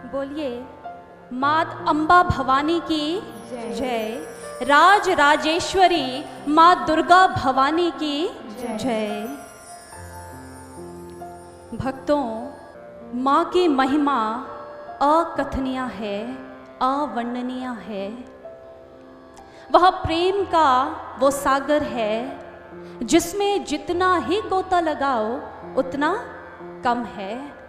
बोलिए मात अम्बा भवानी की जय। राज राजेश्वरी माँ दुर्गा भवानी की जय। भक्तों, माँ की महिमा अकथनीय है, अवर्णनीय है। वह प्रेम का वो सागर है जिसमें जितना ही गोता लगाओ उतना कम है।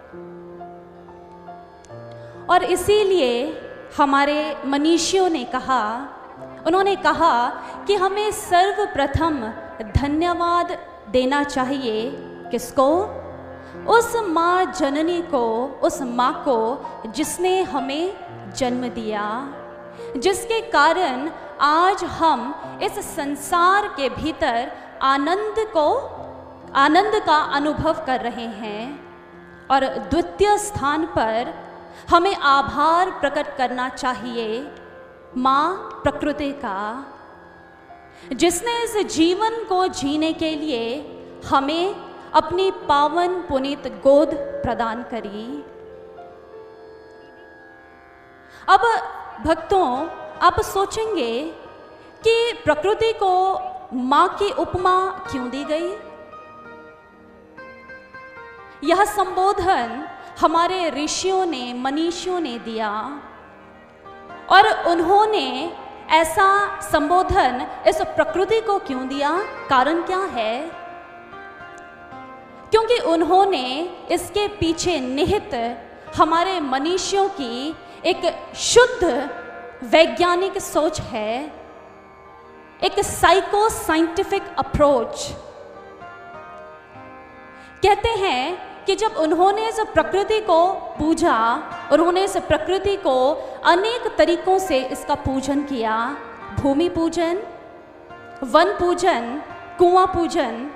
और इसीलिए हमारे मनीषियों ने कहा, उन्होंने कहा कि हमें सर्वप्रथम धन्यवाद देना चाहिए। किसको? उस माँ जननी को, उस माँ को जिसने हमें जन्म दिया, जिसके कारण आज हम इस संसार के भीतर आनंद का अनुभव कर रहे हैं। और द्वितीय स्थान पर हमें आभार प्रकट करना चाहिए माँ प्रकृति का, जिसने इस जीवन को जीने के लिए हमें अपनी पावन पुनीत गोद प्रदान करी। अब भक्तों, आप सोचेंगे कि प्रकृति को माँ की उपमा क्यों दी गई? यह संबोधन हमारे ऋषियों ने, मनीषियों ने दिया। और उन्होंने ऐसा संबोधन इस प्रकृति को क्यों दिया? कारण क्या है? क्योंकि उन्होंने इसके पीछे निहित हमारे मनीषियों की एक शुद्ध वैज्ञानिक सोच है, एक साइको साइंटिफिक अप्रोच। कहते हैं कि जब उन्होंने इस प्रकृति को पूजा, उन्होंने इस प्रकृति को अनेक तरीकों से इसका पूजन किया। भूमि पूजन, वन पूजन, कुआं पूजन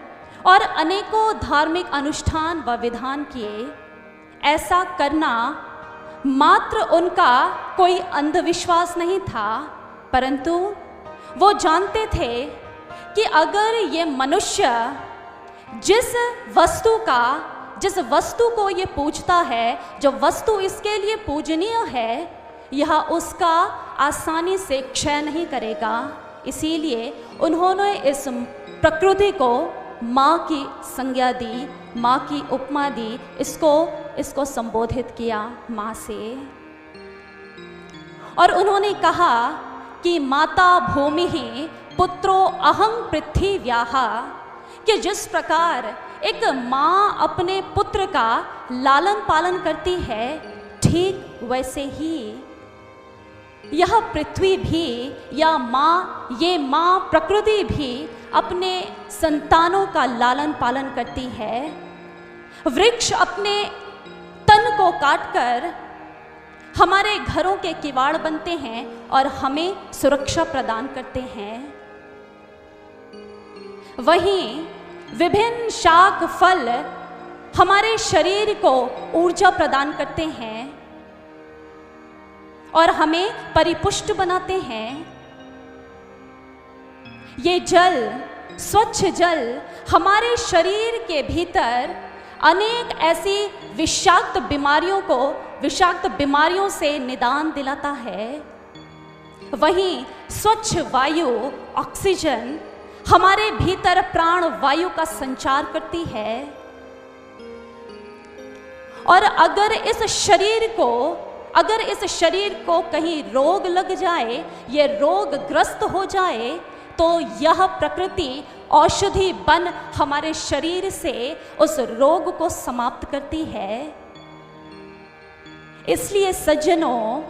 और अनेकों धार्मिक अनुष्ठान व विधान किए। ऐसा करना मात्र उनका कोई अंधविश्वास नहीं था, परंतु वो जानते थे कि अगर ये मनुष्य जिस वस्तु को ये पूजता है, जो वस्तु इसके लिए पूजनीय है, यह उसका आसानी से क्षय नहीं करेगा। इसीलिए उन्होंने इस प्रकृति को माँ की संज्ञा दी, माँ की उपमा दी, इसको संबोधित किया माँ से। और उन्होंने कहा कि माता भूमि ही पुत्रो अहं पृथिव्याः, कि जिस प्रकार एक माँ अपने पुत्र का लालन पालन करती है, ठीक वैसे ही यह पृथ्वी भी या ये माँ प्रकृति भी अपने संतानों का लालन पालन करती है। वृक्ष अपने तन को काटकर हमारे घरों के किवाड़ बनते हैं और हमें सुरक्षा प्रदान करते हैं। वहीं विभिन्न शाक फल हमारे शरीर को ऊर्जा प्रदान करते हैं और हमें परिपुष्ट बनाते हैं। ये जल, स्वच्छ जल हमारे शरीर के भीतर अनेक ऐसी विषाक्त बीमारियों से निदान दिलाता है। वहीं स्वच्छ वायु, ऑक्सीजन हमारे भीतर प्राण वायु का संचार करती है। और अगर इस शरीर को कहीं रोग लग जाए, ये रोग ग्रस्त हो जाए, तो यह प्रकृति औषधि बन हमारे शरीर से उस रोग को समाप्त करती है। इसलिए सज्जनों,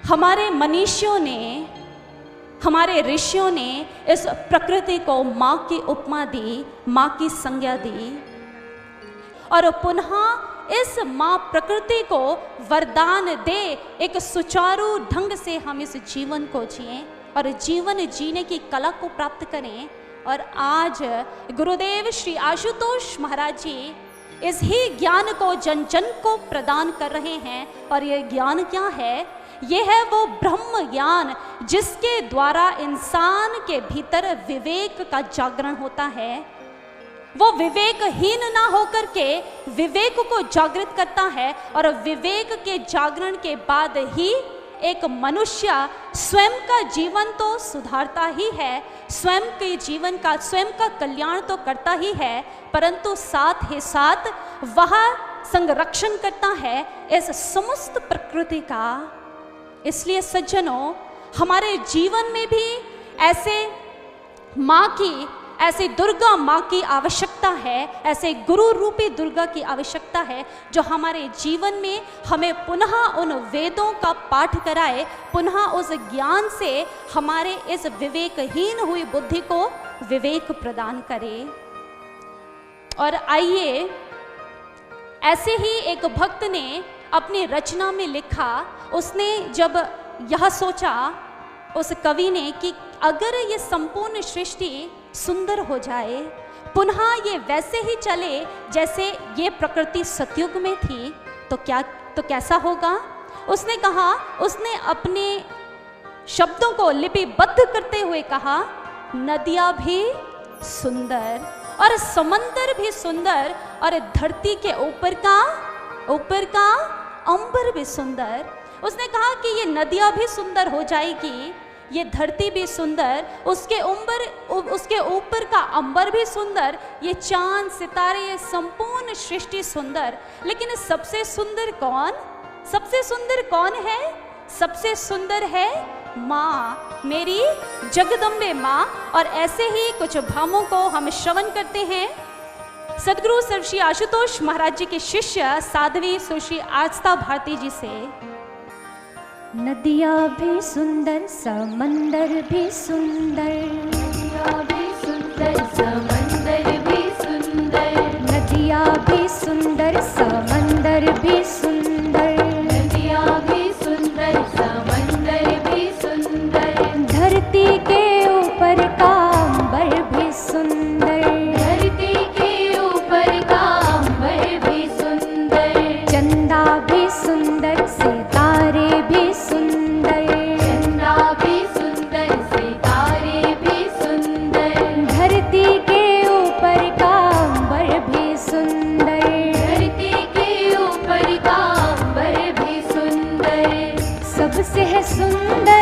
हमारे मनीषियों ने, हमारे ऋषियों ने इस प्रकृति को माँ की उपमा दी, माँ की संज्ञा दी। और पुनः इस माँ प्रकृति को वरदान दे, एक सुचारू ढंग से हम इस जीवन को जिएं और जीवन जीने की कला को प्राप्त करें। और आज गुरुदेव श्री आशुतोष महाराज जी इस ही ज्ञान को जन जन को प्रदान कर रहे हैं। और ये ज्ञान क्या है? ये है वो ब्रह्म ज्ञान जिसके द्वारा इंसान के भीतर विवेक का जागरण होता है वो विवेकहीन ना होकर के विवेक को जागृत करता है, और विवेक के जागरण के बाद ही एक मनुष्य स्वयं का जीवन तो सुधारता ही है, स्वयं के जीवन का, स्वयं का कल्याण तो करता ही है, परंतु साथ ही साथ वह संरक्षण करता है इस समस्त प्रकृति का। इसलिए सज्जनों, हमारे जीवन में भी ऐसे माँ की, ऐसे दुर्गा माँ की आवश्यकता है, ऐसे गुरु रूपी दुर्गा की आवश्यकता है, जो हमारे जीवन में हमें पुनः उन वेदों का पाठ कराए, पुनः उस ज्ञान से हमारे इस विवेकहीन हुई बुद्धि को विवेक प्रदान करे। और आइए, ऐसे ही एक भक्त ने अपनी रचना में लिखा, उसने जब यह सोचा, उस कवि ने, कि अगर ये संपूर्ण सृष्टि सुंदर हो जाए, पुनः ये वैसे ही चले जैसे ये प्रकृति सतयुग में थी, तो कैसा होगा। उसने कहा, उसने अपने शब्दों को लिपिबद्ध करते हुए कहा, नदियाँ भी सुंदर और समंदर भी सुंदर, और धरती के ऊपर का अंबर भी सुंदर। उसने कहा कि ये नदियाँ भी सुंदर हो जाएगी, ये धरती भी सुंदर, उसके ऊपर का अंबर भी सुंदर, ये चांद सितारे, ये संपूर्ण सृष्टि सुंदर। लेकिन सबसे सुंदर कौन है? सबसे सुंदर है माँ, मेरी जगदम्बे माँ। और ऐसे ही कुछ भावों को हम श्रवण करते हैं सदगुरु श्री आशुतोष महाराज जी के शिष्य साध्वी सुश्री आस्था भारती जी से। नदियाँ भी सुंदर, समंदर भी सुंदर, नदियाँ भी सुंदर, समंदर भी सुंदर, नदियाँ भी सुंदर, समंदर भी सुंदर, नदियाँ भी सुंदर, समंदर भी सुंदर, धरती के ऊपर का अंबर भी सुंदर, धरती के ऊपर का अंबर भी सुंदर, चंदा भी सुंदर, सितारे भी सुंदर, चंदा भी सुंदर, सितारे भी सुंदर, धरती के ऊपर का अंबर भी सुंदर, धरती के ऊपर का अंबर भी सुंदर, सबसे है सुंदर